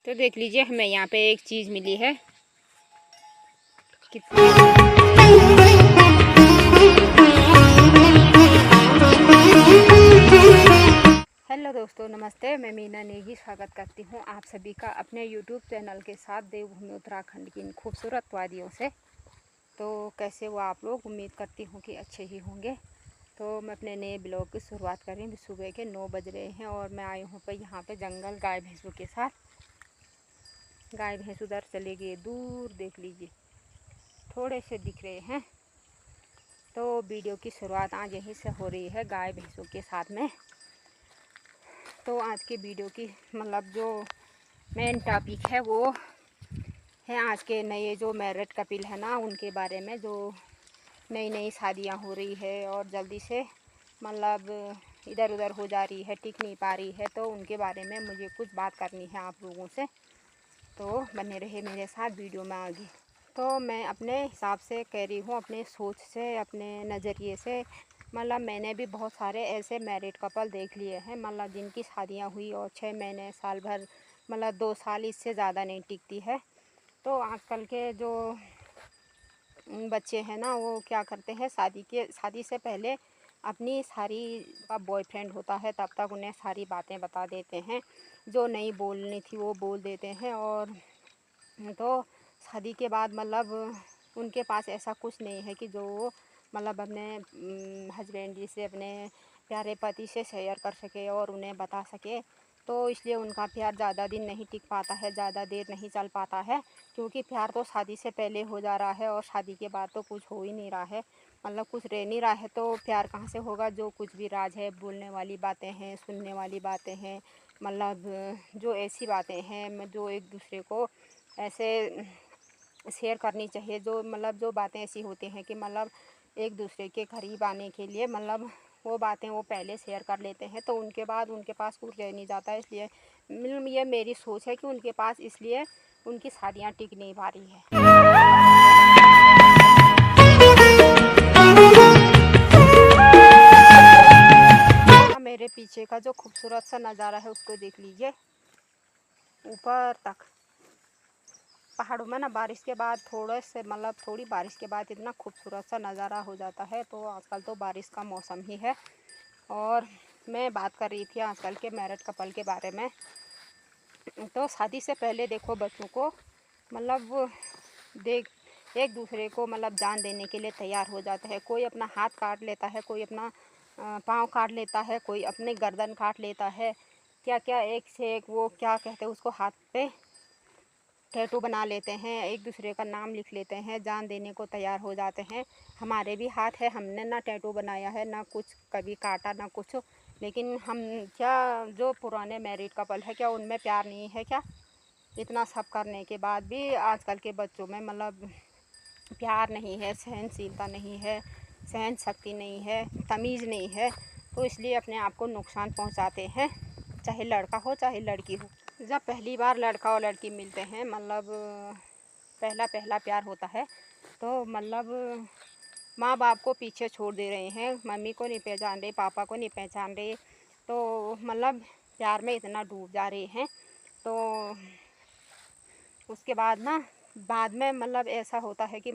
तो देख लीजिए हमें यहाँ पे एक चीज़ मिली है। कितनी हेलो दोस्तों, नमस्ते। मैं मीना नेगी स्वागत करती हूँ आप सभी का अपने YouTube चैनल के साथ देवभूमि उत्तराखंड की इन खूबसूरत वादियों से। तो कैसे वो आप लोग, उम्मीद करती हूँ कि अच्छे ही होंगे। तो मैं अपने नए ब्लॉग की शुरुआत कर रही हूँ। सुबह के 9 बज रहे हैं और मैं आई हूँ पर यहाँ पे जंगल गाय भैंसों के साथ। गाय भैंस उधर चले गए दूर, देख लीजिए थोड़े से दिख रहे हैं। तो वीडियो की शुरुआत आज यहीं से हो रही है गाय भैंसों के साथ में। तो आज के वीडियो की जो मेन टॉपिक है वो है आज के नए जो मैरिड कपिल है ना, उनके बारे में। जो नई नई शादियां हो रही है और जल्दी से इधर उधर हो जा रही है, टिक नहीं पा रही है। तो उनके बारे में मुझे कुछ बात करनी है आप लोगों से। तो बने रहे मेरे साथ वीडियो में आगे। तो मैं अपने हिसाब से कह रही हूँ, अपने सोच से, अपने नज़रिए से। मैंने भी बहुत सारे ऐसे मैरिड कपल देख लिए हैं जिनकी शादियाँ हुई और 6 महीने, साल भर, 2 साल, इससे ज़्यादा नहीं टिकती है। तो आजकल के जो बच्चे हैं ना, वो क्या करते हैं, शादी से पहले अपनी सारी का बॉयफ्रेंड होता है तब तक उन्हें सारी बातें बता देते हैं। जो नहीं बोलनी थी वो बोल देते हैं। और तो शादी के बाद उनके पास ऐसा कुछ नहीं है कि जो वो अपने हस्बैंड जी से, अपने प्यारे पति से शेयर कर सके और उन्हें बता सके। तो इसलिए उनका प्यार ज़्यादा दिन नहीं टिक पाता है, ज़्यादा देर नहीं चल पाता है। क्योंकि प्यार तो शादी से पहले हो जा रहा है और शादी के बाद तो कुछ हो ही नहीं रहा है, कुछ रह नहीं रहा है। तो प्यार कहाँ से होगा? जो कुछ भी राज है, बोलने वाली बातें हैं, सुनने वाली बातें हैं, जो ऐसी बातें हैं जो एक दूसरे को ऐसे शेयर करनी चाहिए। जो बातें ऐसी होती हैं कि एक दूसरे के करीब आने के लिए वो बातें वो पहले शेयर कर लेते हैं। तो उनके बाद उनके पास कुछ रह नहीं जाता है। इसलिए ये मेरी सोच है कि उनके पास इसलिए उनकी शादियाँ टिक नहीं पा रही है। मेरे पीछे का जो खूबसूरत सा नज़ारा है उसको देख लीजिए, ऊपर तक पहाड़ों में ना बारिश के बाद थोड़ी बारिश के बाद इतना खूबसूरत सा नज़ारा हो जाता है। तो आजकल तो बारिश का मौसम ही है। और मैं बात कर रही थी आजकल के मैरिड कपल के बारे में। तो शादी से पहले देखो बच्चों को देख एक दूसरे को जान देने के लिए तैयार हो जाता है। कोई अपना हाथ काट लेता है, कोई अपना पाँव काट लेता है, कोई अपने गर्दन काट लेता है। क्या क्या एक से एक, वो क्या कहते हैं उसको, हाथ पे टैटू बना लेते हैं, एक दूसरे का नाम लिख लेते हैं, जान देने को तैयार हो जाते हैं। हमारे भी हाथ है, हमने ना टैटू बनाया है, ना कुछ कभी काटा, ना कुछ। लेकिन हम क्या, जो पुराने मैरिड कपल है, क्या उनमें प्यार नहीं है क्या? इतना सब करने के बाद भी आजकल के बच्चों में प्यार नहीं है, सहनशीलता नहीं है, सहन शक्ति नहीं है, तमीज़ नहीं है। तो इसलिए अपने आप को नुकसान पहुंचाते हैं, चाहे लड़का हो चाहे लड़की हो। जब पहली बार लड़का और लड़की मिलते हैं, पहला पहला प्यार होता है। तो माँ बाप को पीछे छोड़ दे रहे हैं, मम्मी को नहीं पहचान रहे, पापा को नहीं पहचान रहे। तो प्यार में इतना डूब जा रहे हैं। तो उसके बाद ना, बाद में ऐसा होता है कि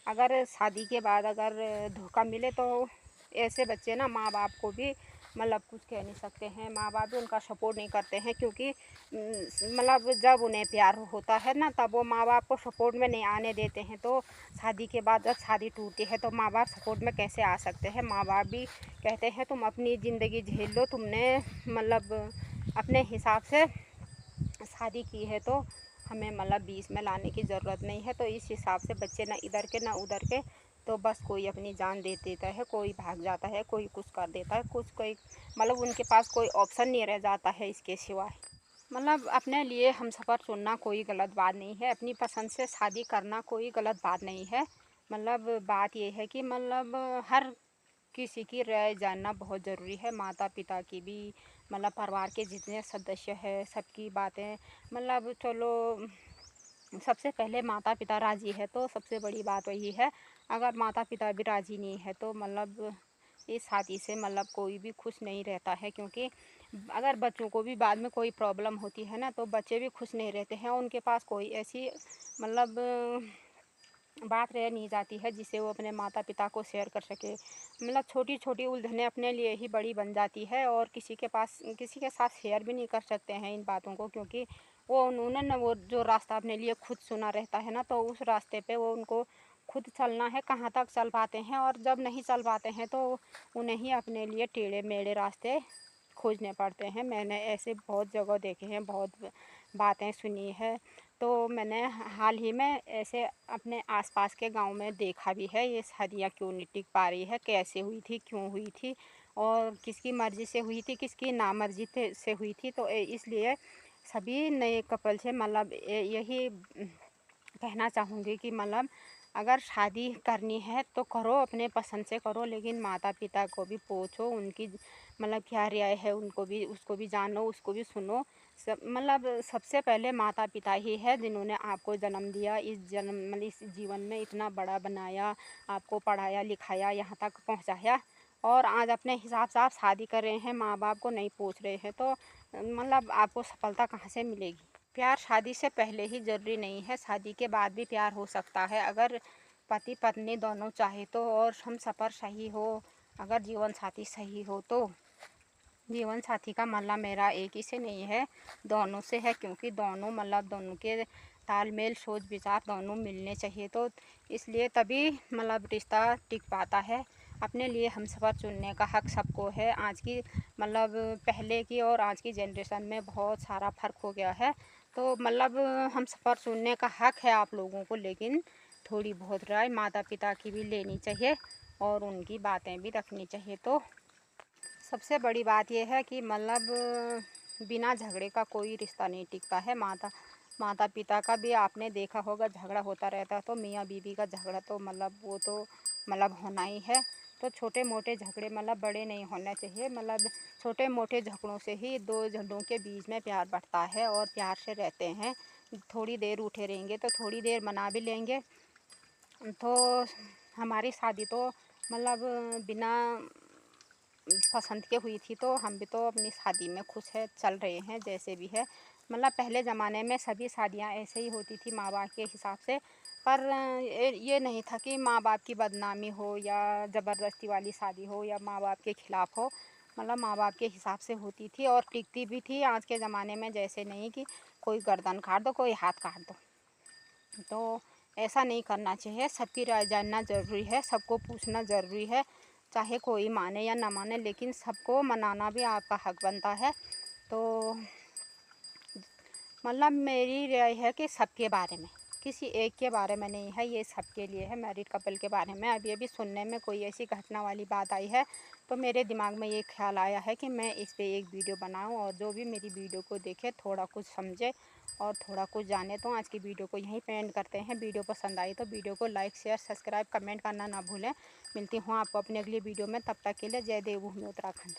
अगर शादी के बाद अगर धोखा मिले तो ऐसे बच्चे ना माँ बाप को भी कुछ कह नहीं सकते हैं। माँ बाप भी उनका सपोर्ट नहीं करते हैं। क्योंकि जब उन्हें प्यार होता है ना, तब वो माँ बाप को सपोर्ट में नहीं आने देते हैं। तो शादी के बाद जब शादी टूटती है तो माँ बाप सपोर्ट में कैसे आ सकते हैं? माँ बाप भी कहते हैं तुम अपनी ज़िंदगी झेल लो, तुमने अपने हिसाब से शादी की है, तो हमें बीच में लाने की ज़रूरत नहीं है। तो इस हिसाब से बच्चे ना इधर के ना उधर के, तो बस कोई अपनी जान दे देता है, कोई भाग जाता है, कोई कुछ कर देता है, कोई उनके पास कोई ऑप्शन नहीं रह जाता है इसके सिवाय। अपने लिए हम सफ़र चुनना कोई गलत बात नहीं है, अपनी पसंद से शादी करना कोई गलत बात नहीं है। बात ये है कि हर किसी की राय जानना बहुत ज़रूरी है, माता पिता की भी, परिवार के जितने सदस्य हैं सबकी बातें। चलो, सबसे पहले माता पिता राज़ी है तो सबसे बड़ी बात वही है। अगर माता पिता भी राज़ी नहीं है तो इस शादी से मतलब कोई भी खुश नहीं रहता है, क्योंकि अगर बच्चों को भी बाद में कोई प्रॉब्लम होती है ना, तो बच्चे भी खुश नहीं रहते हैं। उनके पास कोई ऐसी मतलब बात रह नहीं जाती है जिससे वो अपने माता पिता को शेयर कर सके। मतलब छोटी छोटी उलझनें अपने लिए ही बड़ी बन जाती है, और किसी के साथ शेयर भी नहीं कर सकते हैं इन बातों को, क्योंकि वो उन्होंने ना वो जो रास्ता अपने लिए खुद चुना रहता है ना, तो उस रास्ते पे वो उनको खुद चलना है। कहाँ तक चल पाते हैं, और जब नहीं चल पाते हैं तो उन्हें ही अपने लिए टेढ़े मेढ़े रास्ते खोजने पड़ते हैं। मैंने ऐसे बहुत जगह देखे हैं, बहुत बातें सुनी है। तो मैंने हाल ही में ऐसे अपने आसपास के गांव में देखा भी है, ये शादियाँ क्यों नहीं टिक पा रही है, कैसे हुई थी, क्यों हुई थी, और किसकी मर्ज़ी से हुई थी, किसकी नामर्ज़ी से हुई थी। तो इसलिए सभी नए कपल से मतलब यही कहना चाहूँगी कि मतलब अगर शादी करनी है तो करो, अपने पसंद से करो, लेकिन माता पिता को भी पूछो, उनकी मतलब क्या राय है, उसको भी जानो, उसको भी सुनो। सब मतलब सबसे पहले माता पिता ही है जिन्होंने आपको जन्म दिया, मतलब इस जीवन में इतना बड़ा बनाया, आपको पढ़ाया लिखाया, यहाँ तक पहुँचाया, और आज अपने हिसाब से आप शादी कर रहे हैं, माँ बाप को नहीं पूछ रहे हैं, तो मतलब आपको सफलता कहाँ से मिलेगी। प्यार शादी से पहले ही ज़रूरी नहीं है, शादी के बाद भी प्यार हो सकता है, अगर पति पत्नी दोनों चाहे तो, और हम सफ़र सही हो, अगर जीवन साथी सही हो तो। जीवन साथी का मतलब मेरा एक ही से नहीं है, दोनों से है, क्योंकि दोनों मतलब दोनों के तालमेल सोच विचार दोनों मिलने चाहिए, तो इसलिए तभी मतलब रिश्ता टिक पाता है। अपने लिए हमसफ़र चुनने का हक़ सबको है। आज की मतलब पहले की और आज की जनरेशन में बहुत सारा फ़र्क हो गया है, तो मतलब हमसफ़र चुनने का हक़ है आप लोगों को, लेकिन थोड़ी बहुत राय माता पिता की भी लेनी चाहिए और उनकी बातें भी रखनी चाहिए। तो सबसे बड़ी बात यह है कि मतलब बिना झगड़े का कोई रिश्ता नहीं टिकता है। माता पिता का भी आपने देखा होगा, झगड़ा होता रहता है, तो मियाँ बीवी का झगड़ा तो मतलब वो तो मतलब होना ही है। तो छोटे मोटे झगड़े मतलब बड़े नहीं होने चाहिए, मतलब छोटे मोटे झगड़ों से ही दो जनों के बीच में प्यार बढ़ता है और प्यार से रहते हैं। थोड़ी देर उठे रहेंगे तो थोड़ी देर मना भी लेंगे। तो हमारी शादी तो मतलब बिना पसंद के हुई थी, तो हम भी तो अपनी शादी में खुश है, चल रहे हैं जैसे भी है। मतलब पहले ज़माने में सभी शादियां ऐसे ही होती थी माँ बाप के हिसाब से, पर ये नहीं था कि माँ बाप की बदनामी हो या ज़बरदस्ती वाली शादी हो या माँ बाप के ख़िलाफ़ हो। मतलब माँ बाप के हिसाब से होती थी और टिकती भी थी। आज के ज़माने में जैसे नहीं कि कोई गर्दन काट दो, कोई हाथ काट दो, तो ऐसा नहीं करना चाहिए। सबकी राय जानना ज़रूरी है, सबको पूछना ज़रूरी है, चाहे कोई माने या ना माने, लेकिन सबको मनाना भी आपका हक़ बनता है। तो मतलब मेरी राय है कि सबके बारे में, किसी एक के बारे में नहीं है, ये सबके लिए है, मैरिड कपल के बारे में। अभी सुनने में कोई ऐसी घटना वाली बात आई है, तो मेरे दिमाग में ये ख्याल आया है कि मैं इस पे एक वीडियो बनाऊं, और जो भी मेरी वीडियो को देखे थोड़ा कुछ समझे और थोड़ा कुछ जाने। तो आज की वीडियो को यहीं पे एंड करते हैं। वीडियो पसंद आई तो वीडियो को लाइक शेयर सब्सक्राइब कमेंट करना ना भूलें। मिलती हूँ आपको अपनी अगली वीडियो में, तब तक के लिए जय देवभूमि उत्तराखंड।